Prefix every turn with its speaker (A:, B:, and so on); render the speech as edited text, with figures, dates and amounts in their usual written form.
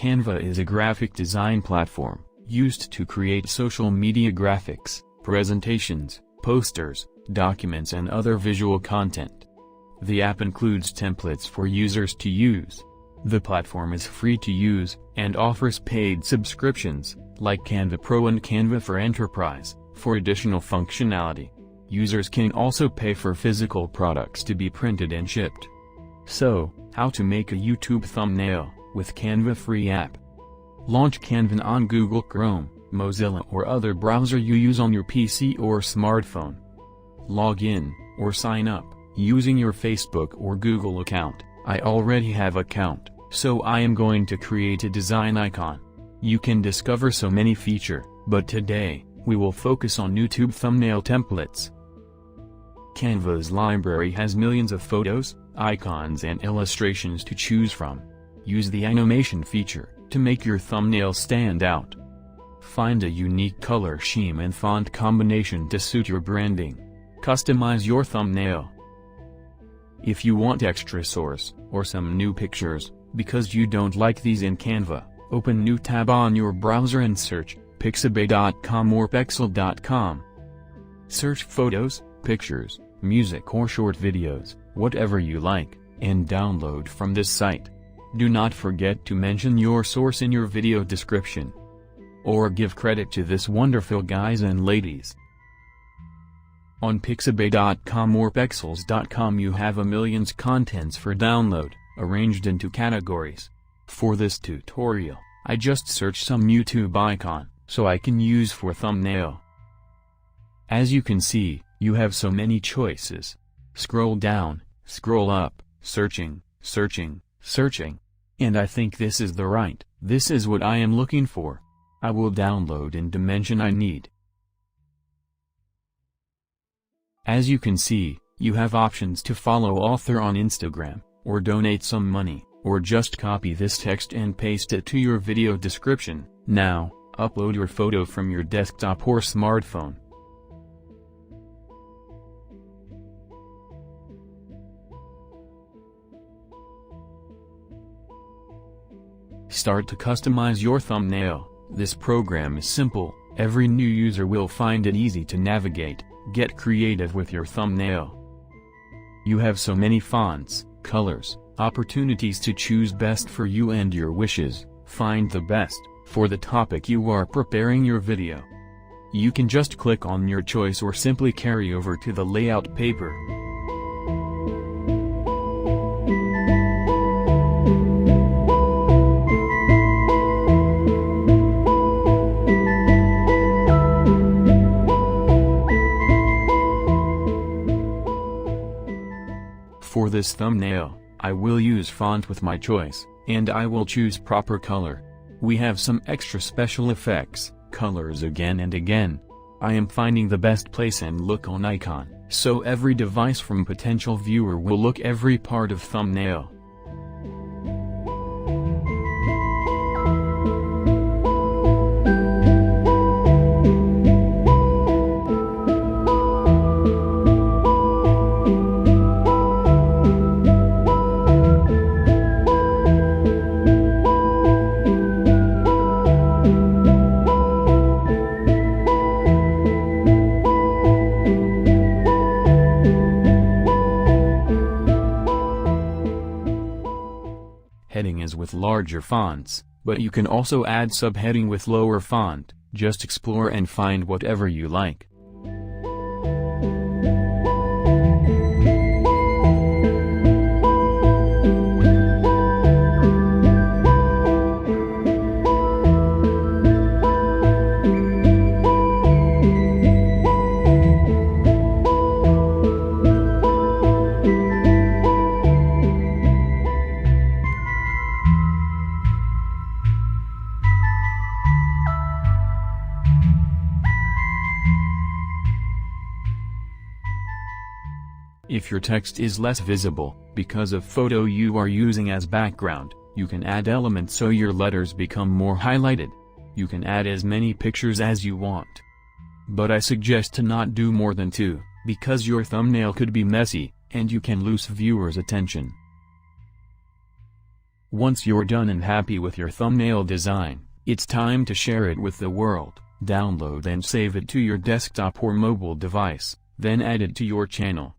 A: Canva is a graphic design platform, used to create social media graphics, presentations, posters, documents and other visual content. The app includes templates for users to use. The platform is free to use, and offers paid subscriptions, like Canva Pro and Canva for Enterprise, for additional functionality. Users can also pay for physical products to be printed and shipped. So, how to make a YouTube thumbnail with Canva free app. Launch Canva on Google Chrome, Mozilla or other browser you use on your PC or smartphone. Log in, or sign up, using your Facebook or Google account. I already have account, so I am going to create a design icon. You can discover so many features, but today, we will focus on YouTube thumbnail templates. Canva's library has millions of photos, icons and illustrations to choose from. Use the animation feature to make your thumbnail stand out. Find a unique color scheme and font combination to suit your branding. Customize your thumbnail. If you want extra source, or some new pictures, because you don't like these in Canva, open new tab on your browser and search pixabay.com or pexel.com. Search photos, pictures, music or short videos, whatever you like, and download from this site. Do not forget to mention your source in your video description. Or give credit to this wonderful guys and ladies. On pixabay.com or pexels.com you have a millions contents for download, arranged into categories. For this tutorial, I just searched some YouTube icon, so I can use for thumbnail. As you can see, you have so many choices. Scroll down, scroll up, searching, searching, searching. And I think this is this is what I am looking for. I will download in dimension I need. As you can see, you have options to follow author on Instagram, or donate some money, or just copy this text and paste it to your video description. Now, upload your photo from your desktop or smartphone. Start to customize your thumbnail. This program is simple, every new user will find it easy to navigate. Get creative with your thumbnail. You have so many fonts, colors, opportunities to choose best for you and your wishes. Find the best for the topic you are preparing your video. You can just click on your choice or simply carry over to the layout paper. For this thumbnail, I will use font with my choice, and I will choose proper color. We have some extra special effects, colors again and again. I am finding the best place and look on icon, so every device from potential viewer will look every part of thumbnail. Heading is with larger fonts, but you can also add subheading with lower font. Just explore and find whatever you like. If your text is less visible, because of photo you are using as background, you can add elements so your letters become more highlighted. You can add as many pictures as you want. But I suggest to not do more than 2, because your thumbnail could be messy, and you can lose viewers' attention. Once you're done and happy with your thumbnail design, it's time to share it with the world. Download and save it to your desktop or mobile device, then add it to your channel.